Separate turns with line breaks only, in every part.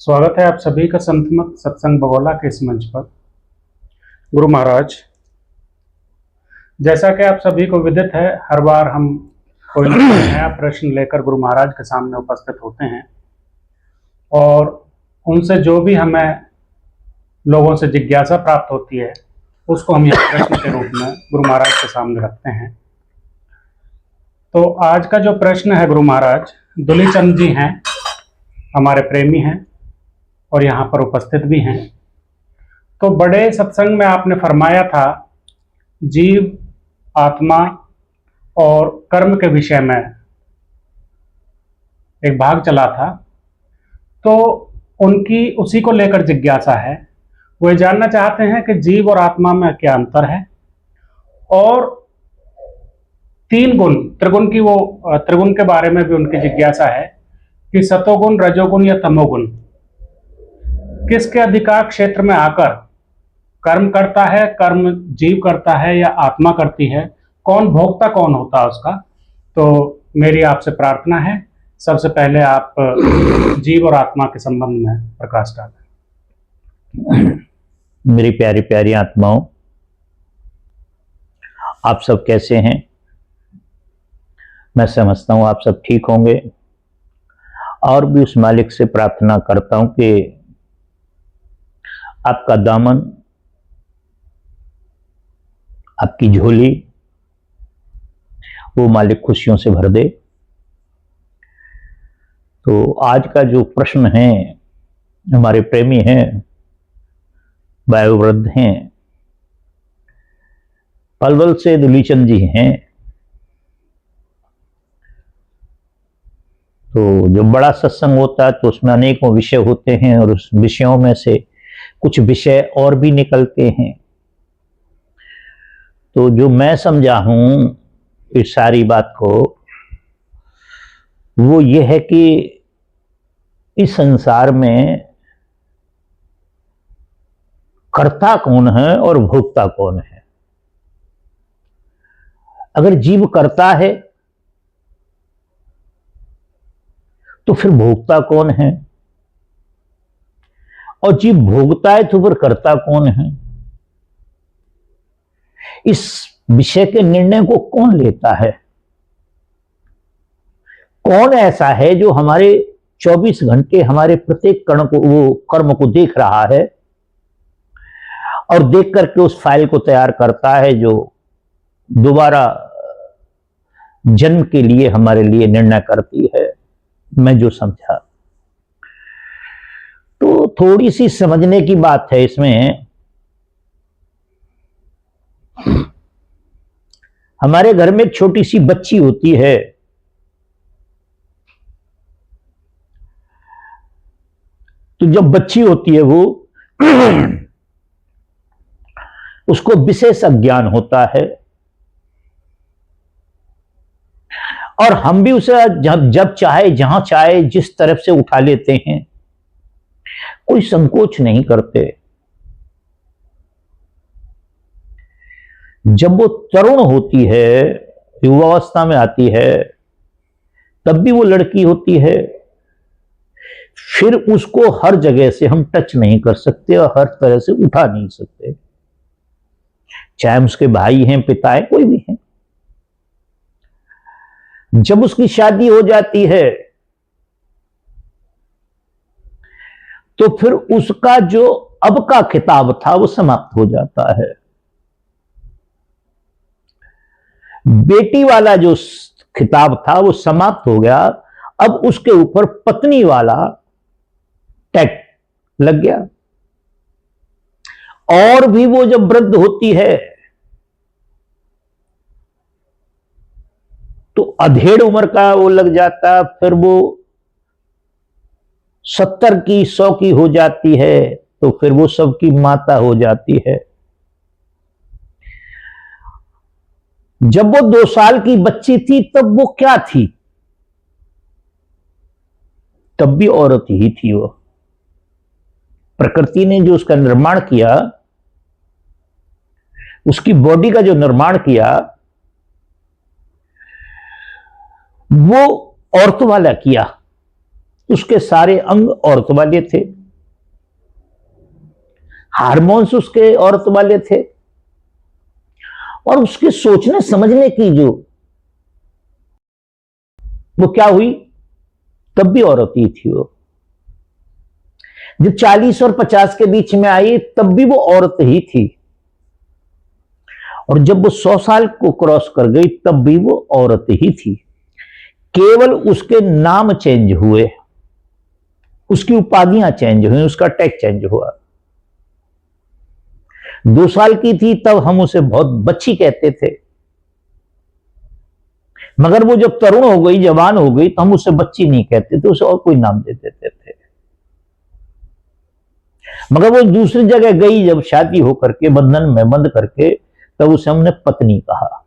स्वागत है आप सभी का संतमत सत्संग बगौला के इस मंच पर। गुरु महाराज, जैसा कि आप सभी को विदित है, हर बार हम कोई नया प्रश्न लेकर गुरु महाराज के सामने उपस्थित होते हैं और उनसे जो भी हमें लोगों से जिज्ञासा प्राप्त होती है उसको हम यहाँ प्रश्न के रूप में गुरु महाराज के सामने रखते हैं। तो आज का जो प्रश्न है गुरु महाराज, दुलीचंद जी हैं, हमारे प्रेमी हैं और यहाँ पर उपस्थित भी हैं। तो बड़े सत्संग में आपने फरमाया था जीव, आत्मा और कर्म के विषय में एक भाग चला था, तो उनकी उसी को लेकर जिज्ञासा है। वो जानना चाहते हैं कि जीव और आत्मा में क्या अंतर है और तीन गुण, त्रिगुण की वो त्रिगुण के बारे में भी उनकी जिज्ञासा है कि सतोगुण, रजोगुण या तमोगुण किसके अधिकार क्षेत्र में आकर कर्म करता है, कर्म जीव करता है या आत्मा करती है, कौन भोक्ता कौन होता है उसका। तो मेरी आपसे प्रार्थना है, सबसे पहले आप जीव और आत्मा के संबंध में प्रकाश डालें।
मेरी प्यारी प्यारी आत्माओं, आप सब कैसे हैं? मैं समझता हूं आप सब ठीक होंगे और भी उस मालिक से प्रार्थना करता हूं कि आपका दामन, आपकी झोली वो मालिक खुशियों से भर दे। तो आज का जो प्रश्न है, हमारे प्रेमी हैं, वयोवृद्ध हैं, पलवल से दुलीचंद जी हैं। तो जो बड़ा सत्संग होता है तो उसमें अनेकों विषय होते हैं और उस विषयों में से कुछ विषय और भी निकलते हैं। तो जो मैं समझा हूं इस सारी बात को, वो ये है कि इस संसार में कर्ता कौन है और भोक्ता कौन है। अगर जीव करता है तो फिर भोक्ता कौन है, और जीव भोगता है तो फिर कर्ता कौन है। इस विषय के निर्णय को कौन लेता है? कौन ऐसा है जो हमारे 24 घंटे हमारे प्रत्येक कण को, वो कर्म को देख रहा है और देख करके उस फाइल को तैयार करता है जो दोबारा जन्म के लिए हमारे लिए निर्णय करती है। मैं जो समझा, तो थोड़ी सी समझने की बात है इसमें। हमारे घर में एक छोटी सी बच्ची होती है, तो जब बच्ची होती है वो उसको विशेष अज्ञान होता है और हम भी उसे जब चाहे, जहां चाहे, जिस तरफ से उठा लेते हैं, कोई संकोच नहीं करते। जब वो तरुण होती है, युवावस्था में आती है, तब भी वो लड़की होती है, फिर उसको हर जगह से हम टच नहीं कर सकते और हर तरह से उठा नहीं सकते, चाहे उसके भाई हैं, पिता हैं, कोई भी हैं। जब उसकी शादी हो जाती है तो फिर उसका जो अब का खिताब था वो समाप्त हो जाता है। बेटी वाला जो खिताब था वो समाप्त हो गया, अब उसके ऊपर पत्नी वाला टैग लग गया। और भी वो जब वृद्ध होती है तो अधेड़ उम्र का वो लग जाता, फिर वो 70 की, 100 की हो जाती है, तो फिर वो सबकी माता हो जाती है। जब वो 2 साल की बच्ची थी तब वो क्या थी? तब भी औरत ही थी। वो प्रकृति ने जो उसका निर्माण किया, उसकी बॉडी का जो निर्माण किया, वो औरत वाला किया। उसके सारे अंग औरत वाले थे, हार्मोन्स उसके औरत वाले थे, और उसके सोचने समझने की जो वो क्या हुई, तब भी औरत ही थी वो। जब 40 और 50 के बीच में आई तब भी वो औरत ही थी, और जब वो 100 साल को क्रॉस कर गई तब भी वो औरत ही थी। केवल उसके नाम चेंज हुए, उसकी उपाधियां चेंज हुई, उसका टैग चेंज हुआ। 2 साल की थी तब हम उसे बहुत बच्ची कहते थे, मगर वो जब तरुण हो गई, जवान हो गई, तो हम उसे बच्ची नहीं कहते थे, उसे और कोई नाम दे देते थे। मगर वो दूसरी जगह गई जब शादी होकर के बंधन में बंद करके, तब उसे हमने पत्नी कहा,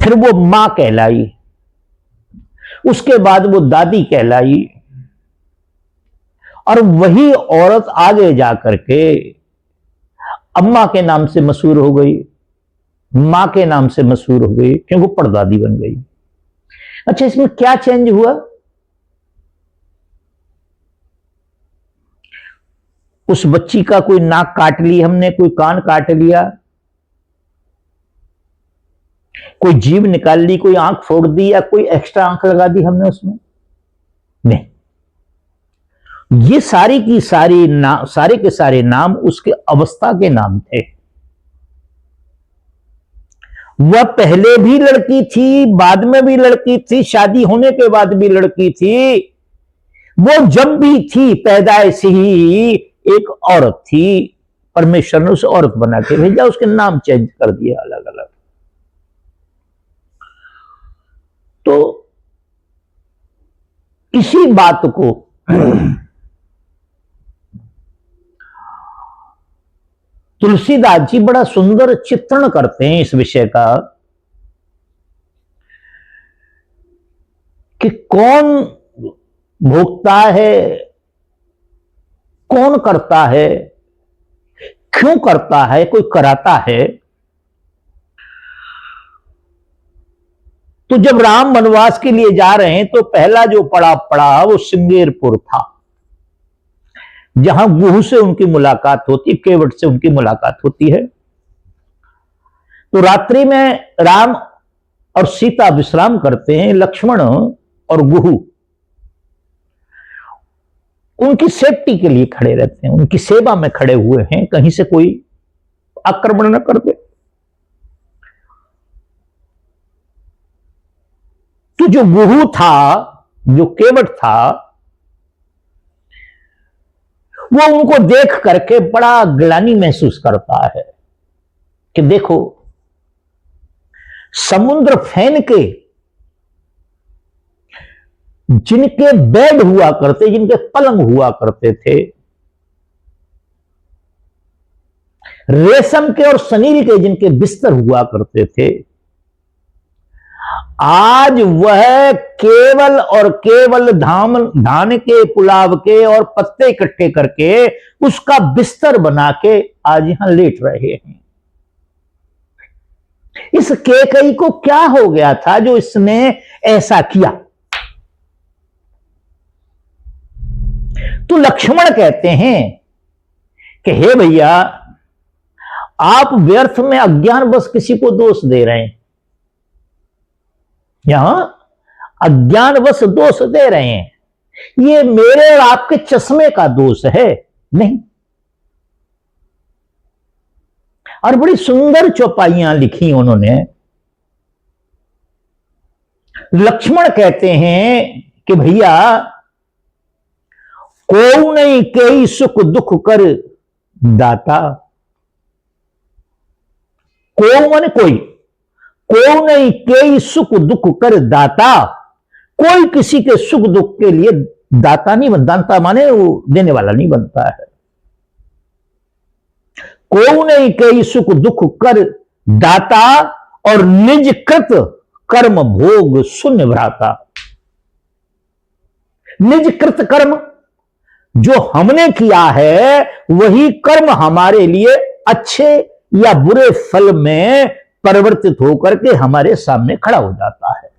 फिर वो मां कहलाई, उसके बाद वो दादी कहलाई, और वही औरत आगे जाकर के अम्मा के नाम से मशहूर हो गई, मां के नाम से मशहूर हो गई, क्योंकि वो परदादी बन गई। अच्छा, इसमें क्या चेंज हुआ? उस बच्ची का कोई नाक काट ली हमने, कोई कान काट लिया, कोई जीभ निकाल ली, कोई आंख फोड़ दी, या कोई एक्स्ट्रा आंख लगा दी हमने उसमें? नहीं, ये सारी की सारी सारे के सारे नाम उसके अवस्था के नाम थे। वह पहले भी लड़की थी, बाद में भी लड़की थी, शादी होने के बाद भी लड़की थी। वो जब भी थी पैदाइश ही एक औरत थी। परमेश्वर ने उसे औरत बना के भेजा, उसके नाम चेंज कर दिया अलग अलग। तो इसी बात को तुलसीदास जी बड़ा सुंदर चित्रण करते हैं इस विषय का, कि कौन भोगता है, कौन करता है, क्यों करता है, कोई कराता है। तो जब राम वनवास के लिए जा रहे हैं तो पहला जो पड़ा वो श्रृंगेरपुर था, जहां गुह से उनकी मुलाकात होती, केवट से उनकी मुलाकात होती है। तो रात्रि में राम और सीता विश्राम करते हैं, लक्ष्मण और गुह उनकी सेफ्टी के लिए खड़े रहते हैं, उनकी सेवा में खड़े हुए हैं, कहीं से कोई आक्रमण न कर दे। तो जो गुह था, जो केवट था, वो उनको देख करके बड़ा ग्लानि महसूस करता है कि देखो, समुद्र फैन के जिनके बेड हुआ करते, जिनके पलंग हुआ करते थे, रेशम के और सनील के जिनके बिस्तर हुआ करते थे, आज वह केवल और केवल धान के, पुलाव के और पत्ते इकट्ठे करके उसका बिस्तर बना के आज यहां लेट रहे हैं। इस कैकई को क्या हो गया था जो इसने ऐसा किया? तो लक्ष्मण कहते हैं कि हे भैया, आप व्यर्थ में अज्ञानवश किसी को दोष दे रहे हैं, यहां अज्ञानवश दोष दे रहे हैं, ये मेरे और आपके चश्मे का दोष है नहीं। और बड़ी सुंदर चौपाइयां लिखी उन्होंने। लक्ष्मण कहते हैं कि भैया, को नहीं कई सुख दुख कर दाता, को मन कोई, को नहीं कई सुख दुख कर दाता, कोई किसी के सुख दुख के लिए दाता नहीं बनता, दाता माने वो देने वाला नहीं बनता है। को नहीं कई सुख दुख कर दाता, और निज कृत कर्म भोग शून्य भ्राता। निज कृत कर्म जो हमने किया है, वही कर्म हमारे लिए अच्छे या बुरे फल में परिवर्तित होकर के हमारे सामने खड़ा हो जाता है।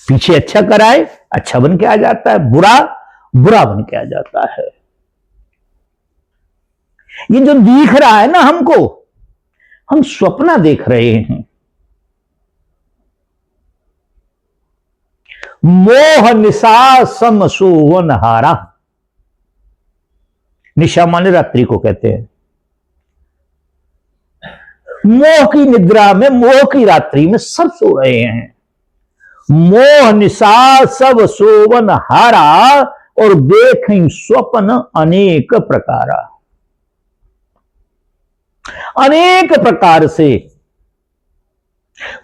पीछे अच्छा कराए, अच्छा बन के आ जाता है, बुरा बुरा बन के आ जाता है। ये जो दिख रहा है ना हमको, हम स्वप्न देख रहे हैं। मोह निशा सम सोवन हारा। निशा माने रात्रि को कहते हैं। मोह की निद्रा में, मोह की रात्रि में सब सो रहे हैं। मोह निशा सब सोवन हारा और देखें स्वप्न अनेक प्रकारा। अनेक प्रकार से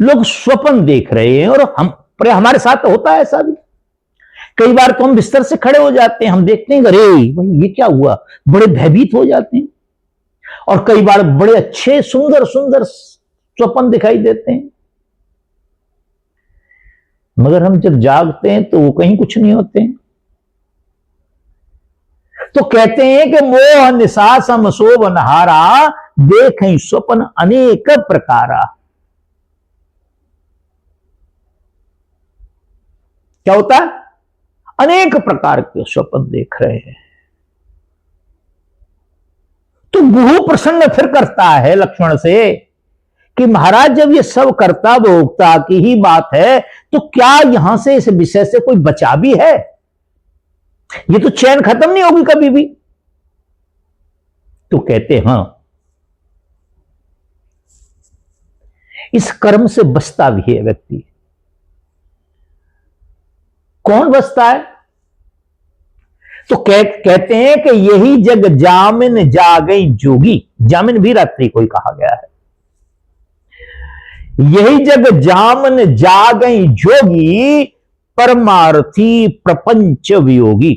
लोग स्वप्न देख रहे हैं और हमारे साथ होता है ऐसा भी। कई बार तो हम बिस्तर से खड़े हो जाते हैं, हम देखते हैं अरे भाई ये क्या हुआ, बड़े भयभीत हो जाते हैं। और कई बार बड़े अच्छे सुंदर सुंदर स्वप्न दिखाई देते हैं, मगर हम जब जागते हैं तो वो कहीं कुछ नहीं होते हैं। तो कहते हैं कि मोह निशा सम सोवन हारा देखें स्वप्न अनेक प्रकारा। क्या होता है? अनेक प्रकार के स्वप्न देख रहे हैं। तो गुरु प्रसन्न फिर करता है लक्ष्मण से कि महाराज जब ये सब कर्ता भोक्ता की ही बात है तो क्या यहां से, इस विषय से कोई बचा भी है? ये तो चैन खत्म नहीं होगी कभी भी। तो कहते हैं इस कर्म से बचता भी है व्यक्ति। कौन बचता है? तो कहते हैं कि यही जग जामिन जागई जोगी। जामिन भी रात्रि को ही कहा गया है। यही जग जामिन जागई जोगी परमार्थी प्रपंच वियोगी।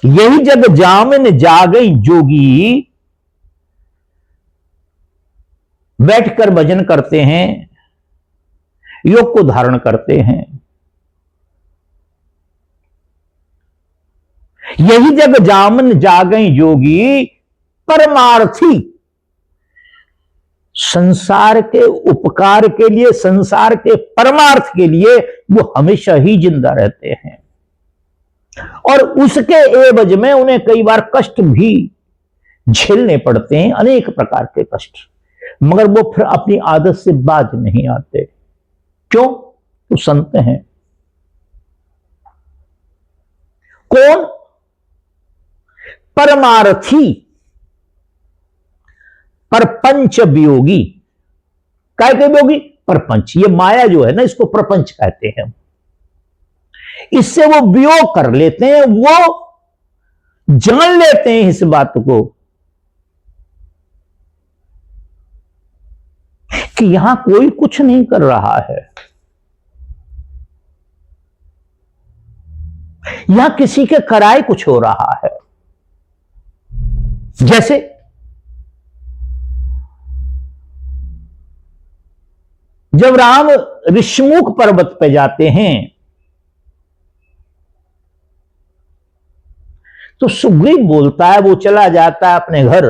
यही जग जामिन जागई जोगी बैठकर भजन करते हैं, योग को धारण करते हैं। यही जग जामन जागई योगी परमार्थी। संसार के उपकार के लिए, संसार के परमार्थ के लिए वो हमेशा ही जिंदा रहते हैं। और उसके एवज में उन्हें कई बार कष्ट भी झेलने पड़ते हैं, अनेक प्रकार के कष्ट, मगर वो फिर अपनी आदत से बाज नहीं आते। क्यों? तो संत हैं। कौन? परमार्थी परपंच वियोगी। काय के वियोगी? परपंच। ये माया जो है ना, इसको प्रपंच कहते हैं। इससे वो वियोग कर लेते हैं, वो जान लेते हैं इस बात को कि यहां कोई कुछ नहीं कर रहा है, यहां किसी के कराए कुछ हो रहा है। जैसे जब राम ऋषमुख पर्वत पे जाते हैं तो सुग्रीव बोलता है, वो चला जाता है अपने घर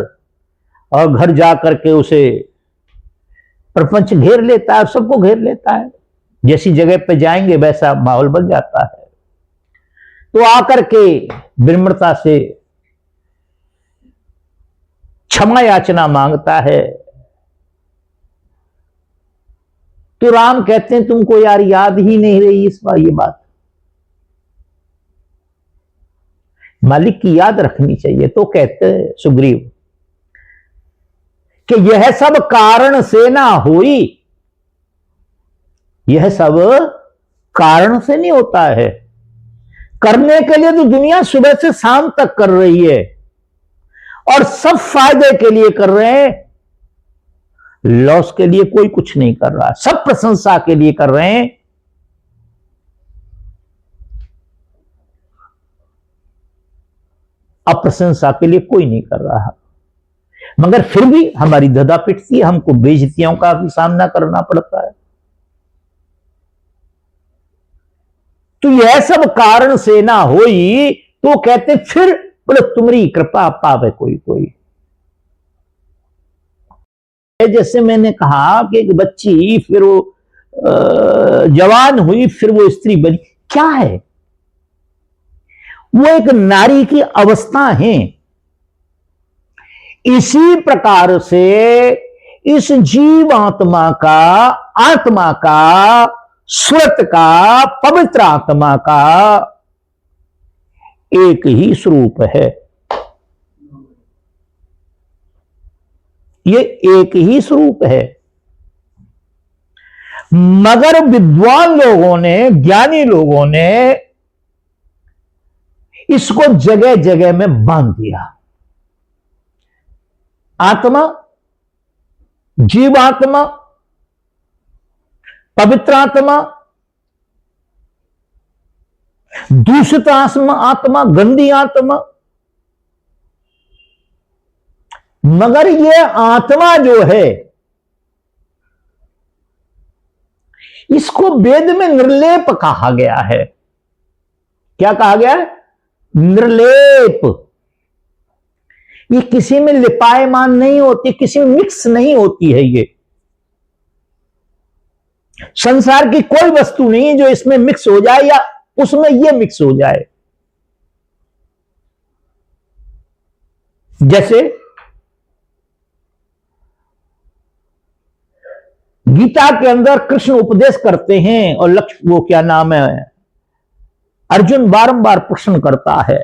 और घर जाकर के उसे प्रपंच घेर लेता है, सबको घेर लेता है। जैसी जगह पे जाएंगे वैसा माहौल बन जाता है। तो आकर के विनम्रता से क्षमा याचना मांगता है। तो राम कहते हैं तुमको यार याद ही नहीं रही इस बार ये बात, मालिक की याद रखनी चाहिए। तो कहते हैं सुग्रीव कि यह सब कारण से ना हुई, यह सब कारण से नहीं होता है। करने के लिए तो दुनिया सुबह से शाम तक कर रही है और सब फायदे के लिए कर रहे हैं, लॉस के लिए कोई कुछ नहीं कर रहा, सब प्रशंसा के लिए कर रहे हैं। अप्रशंसा के लिए कोई नहीं कर रहा, मगर फिर भी हमारी धधा पिटती है, हमको बेइज्जतियों का भी सामना करना पड़ता है। तो यह सब कारण से ना होई, तो कहते फिर बोले तुम्हारी कृपा पावे कोई कोई। है, जैसे मैंने कहा कि एक बच्ची, फिर वो जवान हुई, फिर वो स्त्री बनी, क्या है? वो एक नारी की अवस्था है। इसी प्रकार से इस जीवात्मा का, आत्मा का, सुरत का, पवित्र आत्मा का एक ही स्वरूप है। ये एक ही स्वरूप है। मगर विद्वान लोगों ने, ज्ञानी लोगों ने इसको जगह जगह में बांध दिया। आत्मा, जीवात्मा, पवित्र आत्मा, दूषित आत्मा, गंदी आत्मा। मगर ये आत्मा जो है, इसको वेद में निर्लेप कहा गया है। क्या कहा गया है? निर्लेप। ये किसी में लिपायमान नहीं होती, किसी में मिक्स नहीं होती है। ये संसार की कोई वस्तु नहीं है जो इसमें मिक्स हो जाए या उसमें ये मिक्स हो जाए। जैसे गीता के अंदर कृष्ण उपदेश करते हैं और लक्ष्य, वो क्या नाम है, अर्जुन बारंबार प्रश्न करता है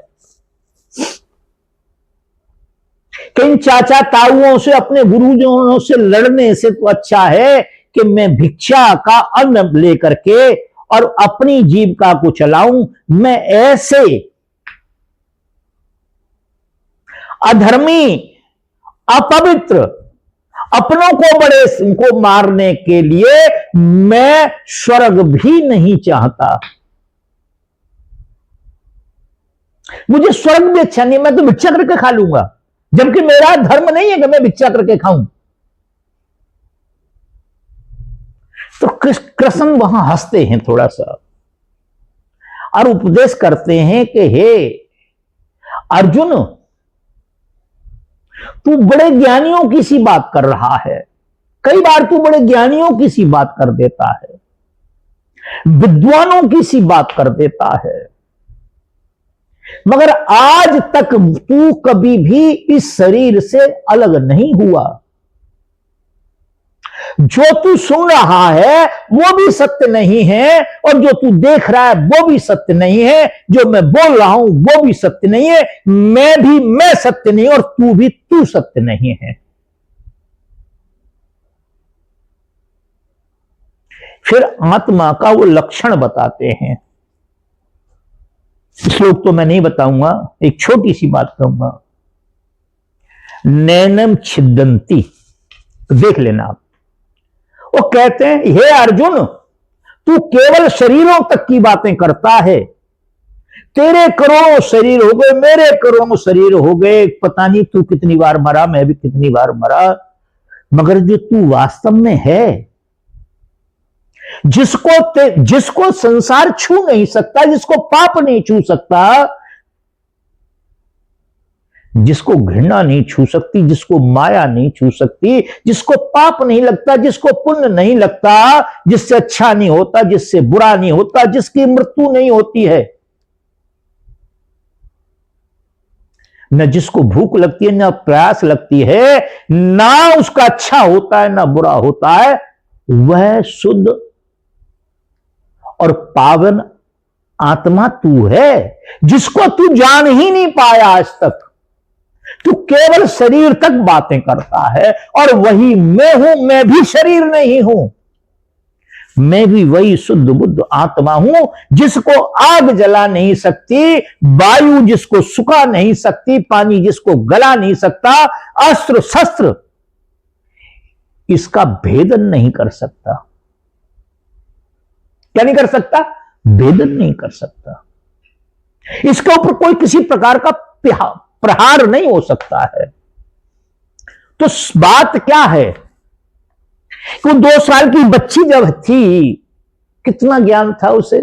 कि इन चाचा ताऊओं से, अपने गुरुजनों से लड़ने से तो अच्छा है कि मैं भिक्षा का अन्न लेकर के और अपनी जीविका को चलाऊं। मैं ऐसे अधर्मी, अपवित्र, अपनों को, बड़े को मारने के लिए मैं स्वर्ग भी नहीं चाहता। मुझे स्वर्ग भी अच्छा नहीं, मैं तो भिक्षा करके खा लूंगा, जबकि मेरा धर्म नहीं है कि मैं भिक्षा करके खाऊं। तो कृष्ण वहां हंसते हैं थोड़ा सा और उपदेश करते हैं कि हे अर्जुन, तू बड़े ज्ञानियों की सी बात कर रहा है। कई बार तू बड़े ज्ञानियों की सी बात कर देता है, विद्वानों की सी बात कर देता है, मगर आज तक तू कभी भी इस शरीर से अलग नहीं हुआ। जो तू सुन रहा है वो भी सत्य नहीं है, और जो तू देख रहा है वो भी सत्य नहीं है, जो मैं बोल रहा हूं वो भी सत्य नहीं है, मैं सत्य नहीं और तू भी तू सत्य नहीं है। फिर आत्मा का वो लक्षण बताते हैं। श्लोक तो मैं नहीं बताऊंगा, एक छोटी सी बात कहूंगा। नैनम छिदंती, देख लेना आप। वो कहते हैं, हे अर्जुन, तू केवल शरीरों तक की बातें करता है। तेरे करोड़ों शरीर हो गए, मेरे करोड़ों शरीर हो गए, पता नहीं तू कितनी बार मरा, मैं भी कितनी बार मरा, मगर जो तू वास्तव में है, जिसको संसार छू नहीं सकता, जिसको पाप नहीं छू सकता, जिसको घृणा नहीं छू सकती, जिसको माया नहीं छू सकती, जिसको पाप नहीं लगता, जिसको पुण्य नहीं लगता, जिससे अच्छा नहीं होता, जिससे बुरा नहीं होता, जिसकी मृत्यु नहीं होती है, न जिसको भूख लगती है, न प्यास लगती है, ना उसका अच्छा होता है, ना बुरा होता है, वह शुद्ध और पावन आत्मा तू है, जिसको तू जान ही नहीं पाया आज तक। तू केवल शरीर तक बातें करता है, और वही मैं हूं, मैं भी शरीर नहीं हूं, मैं भी वही शुद्ध बुद्ध आत्मा हूं, जिसको आग जला नहीं सकती, वायु जिसको सुखा नहीं सकती, पानी जिसको गला नहीं सकता, अस्त्र शस्त्र इसका भेदन नहीं कर सकता। क्या नहीं कर सकता? भेदन नहीं कर सकता। इसके ऊपर कोई किसी प्रकार का प्रहार नहीं हो सकता है। तो बात क्या है कि 2 साल की बच्ची जब थी, कितना ज्ञान था उसे,